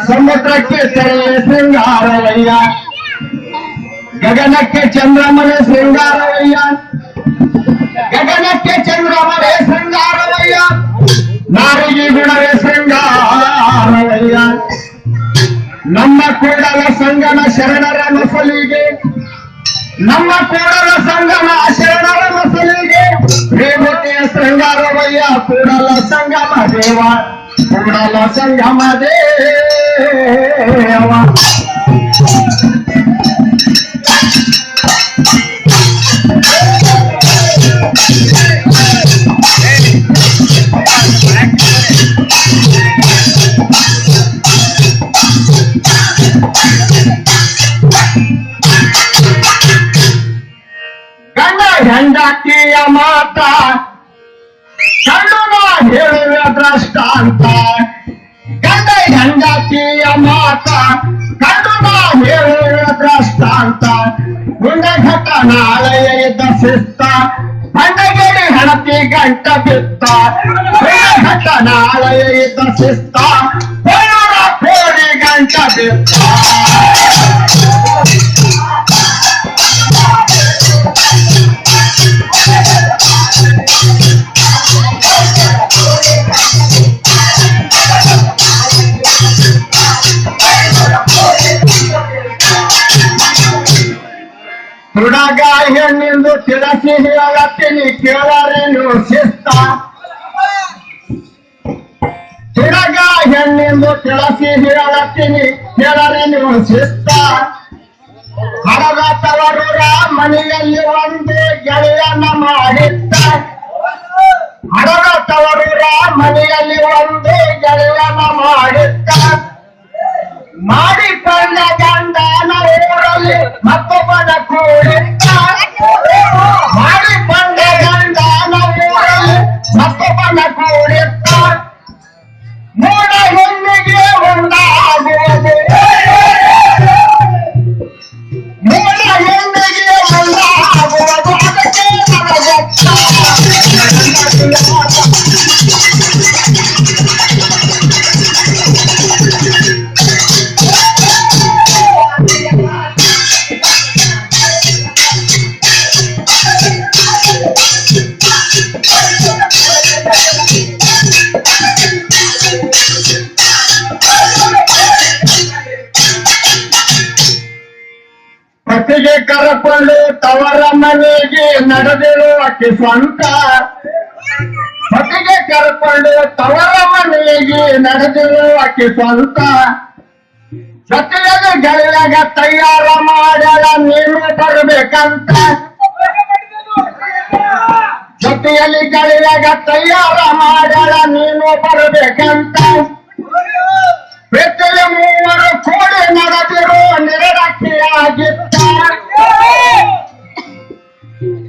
ಸಮುದ್ರಕ್ಕೆ ತೆರೆಯ ಶೃಂಗಾರವಯ್ಯ, ಗಗನಕ್ಕೆ ಚಂದ್ರಮನೆ ಶೃಂಗಾರವಯ್ಯ, ಗಗನಕ್ಕೆ ಚಂದ್ರಮನೆ ಶೃಂಗಾರವಯ್ಯ, ನಾರಿಗೆ ಗುಣವೇ ಶೃಂಗಾರವಯ್ಯ. ನಮ್ಮ ಕೂಡಲ ಸಂಗಮ ಶರಣರ ಮಸಲಿಗೆ, ನಮ್ಮ ಕೂಡಲ ಸಂಗಮ ಶರಣರ ಮಸಲಿಗೆ, ರೇವತಿಯ ಶೃಂಗಾರವಯ್ಯ ಕೂಡಲ ಸಂಗಮ ದೇವ, ಕೂಡಲ ಸಂಗಮ ದೇವ. ಗಂಡ ಹೆಂಡತಿಯ ಮಾತ ಕಣ್ಣು ಹೇಳುವ ದೃಷ್ಟಾಂತ, ಗಂಡ ಹೆಂಡತಿಯ ಮಾತ ಕಣ್ಣು ಹೇಳುವ ದೃಷ್ಟಾಂತ, ಗುಂಡಘಟ ನಾಳೆಯ ಇದ್ದ ಶಿಸ್ತ, ಬಂಡಗೇರಿ ಹಣತಿ ಗಂಟ ಬಿತ್ತ, ಗುಂಡಘಟ ನಾಳೆಯ ಇದ್ದ ಶಿಸ್ತ, ಕೋಡಿ ಗಂಟ ಬಿತ್ತ. ಹುಡುಗ ಹೆಣ್ಣಿಂದು ತಿಳಿಸಿ ಹೇಳತ್ತೀನಿ ಕೇಳರೇನು ಶಿಸ್ತ, ಹುಡುಗ ಹೆಣ್ಣಿಂದು ತಿಳಿಸಿ ಹೇಳತ್ತೀನಿ ಕೇಳರೇನು ಶಿಸ್ತ. ಹಡದ ತವರೂರ ಮನೆಯಲ್ಲಿ ಒಂದು ಗೆಳೆಯನ ಮಾಡಿದ್ದ, ಹಡದ ತವರೂರ ಮನೆಯಲ್ಲಿ ಒಂದು ಗೆಳೆಯನ ಮಾಡಿದ್ದ, ಮಾಡಿಕೊಂಡ ಗಂಡನ ಊರಲ್ಲಿ ಮತ್ತೊಬ್ಬನ ಕೂಡಿದ್ದ, ಮಾಡಿಕೊಂಡ ಗಂಡನ ಊರಲ್ಲಿ ಮತ್ತೊಬ್ಬನ ಕೂಡಿದ್ದ, ಮೂಡ ಹೆಣ್ಣಿಗೆ ಒಂದಾಗುವುದು, ಮೂಡ ಹೆಣ್ಣಿಗೆ ಒಂದಾಗುವುದು, ಅದಕ್ಕೆ ನನಗೊತ್ತ. ಪತಿಗೆ ಕರಕೊಂಡು ತವರ ಮನೆಗೆ ನಡೆದಿರುವ ಅಕ್ಕಿ ಸ್ವಂತ, ಪತಿಗೆ ಕರ್ಕೊಂಡು ತವರ ಮನೆಗೆ ನಡೆದಿರುವ ಅಕ್ಕಿ ಸ್ವಂತ, ಜೊತೆಯಲ್ಲಿ ಗೆಳೆಯಾಗ ತಯಾರ ಮಾಡ್ಯಾಳ ನೀನು ಬರ್ಬೇಕಂತ, ಜೊತೆಯಲ್ಲಿ ಗೆಳೆಯಾಗ ತಯಾರ ಮಾಡ್ಯಾಳ ನೀನು ಬರ್ಬೇಕಂತ, ಬೆತ್ತಲ ಮೂವರು ಕೂಡಿ ನಡೆದಿರೋ ನಿರಡಕ್ಕಿಯಾಗಿತ್ತ,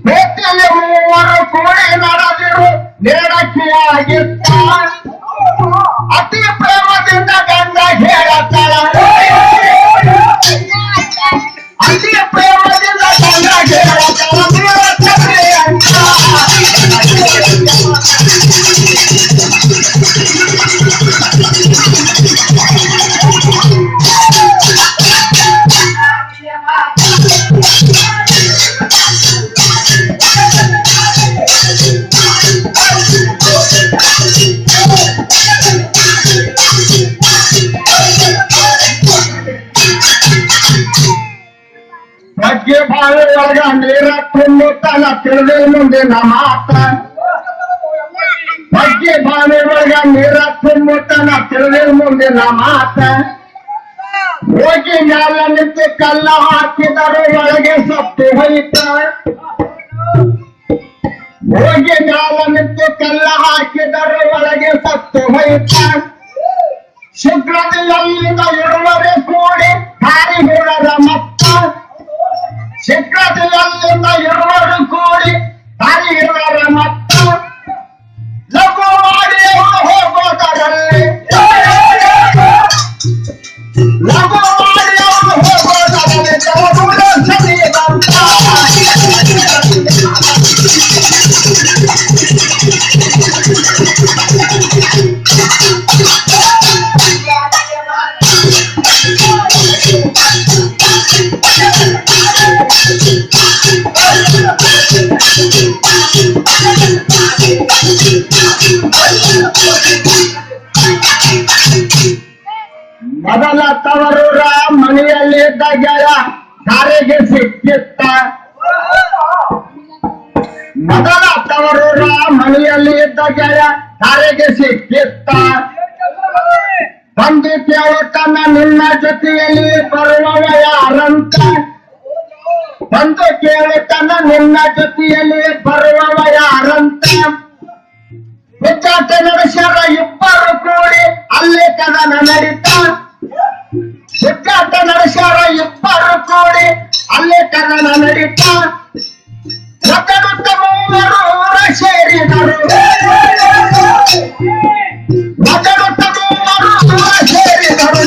ಬೆತ್ತಲ ಮೂವರು ಕೂಡಿ ನಡೆದಿರೋ ನಿರಡಕ್ಕಿಯಾಗಿತ್ತ, ಅತಿ ಪ್ರೇಮದಿಂದ ಗಂಡ ಹೇಳತ್ತಾಳ, ಅತಿ ಪ್ರೇಮದಿಂದ ಗಂಡ ಹೇಳತ್ತಾಳ ಅಂತ. ಬಗ್ಗೆ ಬಾಳೆ ಒಳಗ ನೀರ ತುಂಬು ತನ ತಿಳಿದ ಮುಂದಿನ ಮಾತ, ಬಗ್ಗೆ ಬಾಳೆ ಒಳಗ ನೀರ ತುಂಬು ತನ ತಿಳಿದ ಮುಂದಿನ ಮಾತ, ಹೋಗಿ ಮ್ಯಾಲ ನಿಂತು ಕಲ್ಲ ಹಾಕಿದರು ಒಳಗೆ ಸತ್ತು ಹೋಯ್ತ, ಹೋಗಿ ಮ್ಯಾಲ ನಿಂತು ಕಲ್ಲ ಹಾಕಿದರು ಒಳಗೆ ಸತ್ತು ಹೋಯ್ತ, ಶುಕ್ರದಿಯಲ್ಲಿಂದ ಇರುವರೆ ಕೂಡಿ ಹಾರಿ ಹೋದರ ಮತ್ತ, ಶುಕ್ರದಿಯಲ್ಲಿಂದ ಇರುವರು ಕೂಡಿ ಹಾರಿ ಇರುವರ ಮತ್ತ, ಲಘು ಮಾಡಿ ಹೋಗೋದರಲ್ಲಿ, ಲಘು ಮಾಡಿ ಹೋಗೋದರಲ್ಲಿ ತವರೂರ ಸರಿ ಬಂತ. ಮೊದಲ ತವರೂರ ಮನೆಯಲ್ಲಿ ಇದ್ದ ಗೆಳ ದಾರಿಗೆ ಸಿಕ್ಕಿತ್ತ. ಮೊದಲ ತವರೂರ ಮನೆಯಲ್ಲಿ ಇದ್ದ ಗೆಳ ದಾರಿಗೆ ಸಿಕ್ಕಿತ್ತ. ಬಂದು ಕೇಳುತ್ತಾನ ನಿನ್ನ ಜೊತೆಯಲ್ಲಿ ಬರುವವ ಯಾರಂತ. ಬಂದು ಕೇಳುತ್ತಾನ ನಿನ್ನ ಜೊತೆಯಲ್ಲಿ ಬರುವವ ಯಾರಂತ. ಹುಚ್ಚಾಟ ನಡೆಸ್ಯಾರ ಇಬ್ಬರು ಕೂಡಿ ಅಲ್ಲೇ ಕದನ ನಡೀತ. ಹುಚ್ಚಾಟ ನಡೆಸ್ಯಾರ ಇಬ್ಬರು ಕೂಡಿ ಅಲ್ಲೇ ಕದನ ನಡೀತ. ಒತ್ತಡುತ್ತ ಮೂವರು ಊರ ಸೇರಿದರು. ಒತ್ತಡುತ್ತ ಮೂವರು ಊರ ಸೇರಿದರು.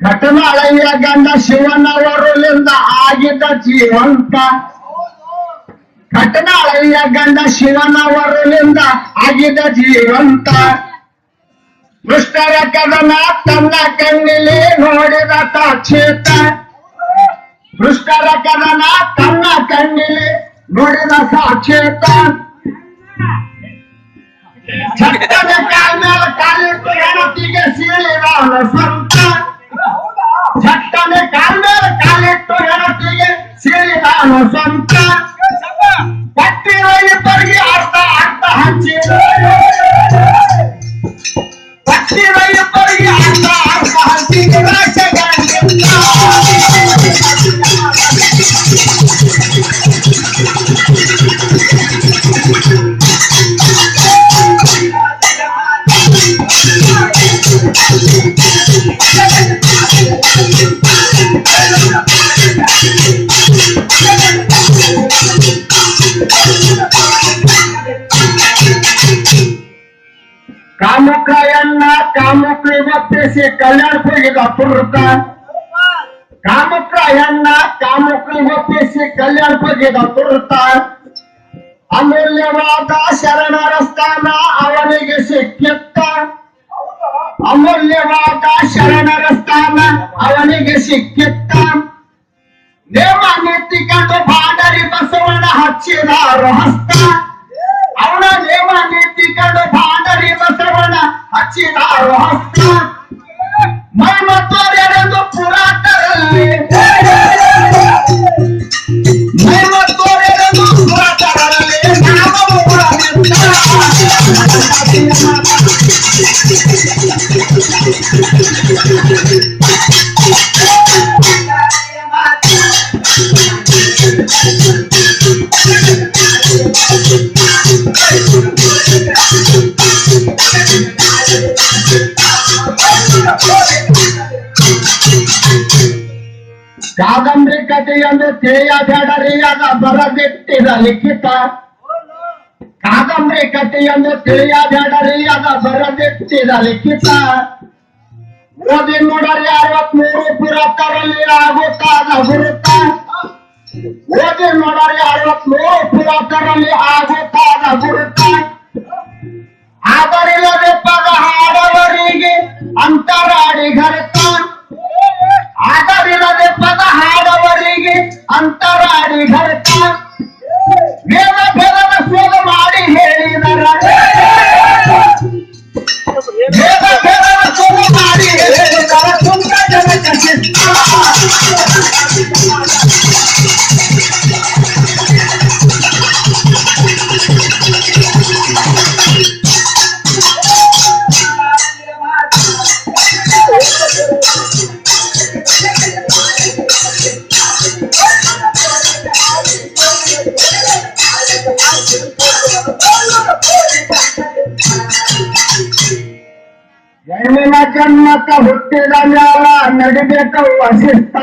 ಘಟನಾಳಯ್ಯ ಗಂಡ ಶಿವನವರುಲಿಂದ ಆಗಿದ್ದ ಜೀವಂತ. ಘಟನಾಳಯ್ಯ ಗಂಡ ಶಿವನವರುಲಿಂದ ಆಗಿದ್ದ ಜೀವಂತ. ದುಷ್ಟರ ಕದನ ತನ್ನ ಕಣ್ಣಿಲಿ ನೋಡಿದ ಸಾಕ್ಷೇತ. ದುಷ್ಟರ ಕದನ ತನ್ನ ಕಣ್ಣಿಲಿ ನೋಡಿದ ಸಾಕ್ಷೇತ. ಛಟ್ಟನೆ ಕಾಲ್ಮೇಲೆ ಕಾಲಿಟ್ಟು ಹೆಣತಿಗೆ ಸೀಳಿದಾನ ಸಂತ. ಛಟ್ಟನೆ ಕಾಲ್ಮೇಲೆ ಕಾಲಿಟ್ಟು ಹೆಣತಿಗೆ ಸೀಳಿದಾನ ಸಂತ. ಕಟ್ಟಿರೋ ಇಬ್ಬರಿಗೆ ಅರ್ಥ ಅರ್ಥ ಹಂಚಿದ. ಕಟ್ಟಿರೋ ಇಬ್ಬರಿಗೆ ಅರ್ಥ ಅರ್ಥ ಹಂಚಿದ. ಕಾಮುಕಯನ್ನ ಕಾಮುಕಿ ಒಪ್ಪಿಸಿ ಕಲ್ಯಾಣ ಹೋಗಿದ ಪುರುತ. ಕಾಮುಕಯನ್ನ ಕಾಮುಕಿ ಒಪ್ಪಿಸಿ ಕಲ್ಯಾಣ ಹೋಗಿದ ಪುರುತ. ಅಮೂಲ್ಯವಾದ ಶರಣರ ಸ್ಥಾನ ಅವನಿಗೆ ಸಿಕ್ಕಿತ್ತ. ಅಮೂಲ್ಯವಾದ ಶರಣರ ಸ್ಥಾನ ಅವನಿಗೆ ಸಿಕ್ಕಿತ್ತ. ನೇಮ ನೀತಿ ಕಂಡು ಬಾಡರಿ ಬಸವಣ್ಣ ಹಚ್ಚಿದಾರು ಹಸ್ತ. ಅವನ ನೇಮ ನೀತಿ ಕಂಡು ಬಾಡರಿ ಬಸವಣ್ಣ ಹಚ್ಚಿದಾರು ಹಸ್ತ. ಮೈ ಮತ್ತೋರೆಂದು ಪುರಾತರಲ್ಲಿ ಮೈ ಮತ್ತೋರೆಂದು ಪುರಾತರಲ್ಲಿ ನಾಮವು ಕಾದಂಬರಿ ಕಥೆಯನ್ನು ತಿಳಿಯಬೇಡರಿ ಅದ ಬರದಿಟ್ಟಿದ ಲಿಖಿತ. ಕಾದಂಬರಿ ಕಥೆಯನ್ನು ತಿಳಿಯಬೇಡರಿ ಅದ ಬರದಿಟ್ಟಿದ ಲಿಖಿತ. ಓದಿ ನೋಡರಿ 63 ಪುರಾತರಲ್ಲಿ ಆಗುತ್ತಾದ ಗುರುತ. ಓದಿ ನೋಡರಿ 63 ಪುರಾತರಲ್ಲಿ ಆಗುತ್ತಾದ ಗುರುತ. ಆದರಿಲ್ಲದೆ ಪದ ಹಾಡವರಿಗೆ ಅಂತರಾಡಿ ಘರತ. ಆದರಿಲ್ಲದೆ ಪದ ಹಾಡವರಿಗೆ ಅಂತರಾಡಿ ಘರತ. ವೇದ ಭೇದದ ಶೋಧ ಮಾಡಿ ಹೇಳಿದರ. ವೇದ ಭೇದದ ಶೋಧ ಮಾಡಿ ಹೇಳಿದರ ತುಂಗ ಜನಕ ಚಿತ್ತ. ಹೆಣ್ಣಿನ ಜನ್ಮಕ್ಕ ಹುಟ್ಟಿದ ಮ್ಯಾಲ ನಡಿಬೇಕ ವಸಿಷ್ಠ.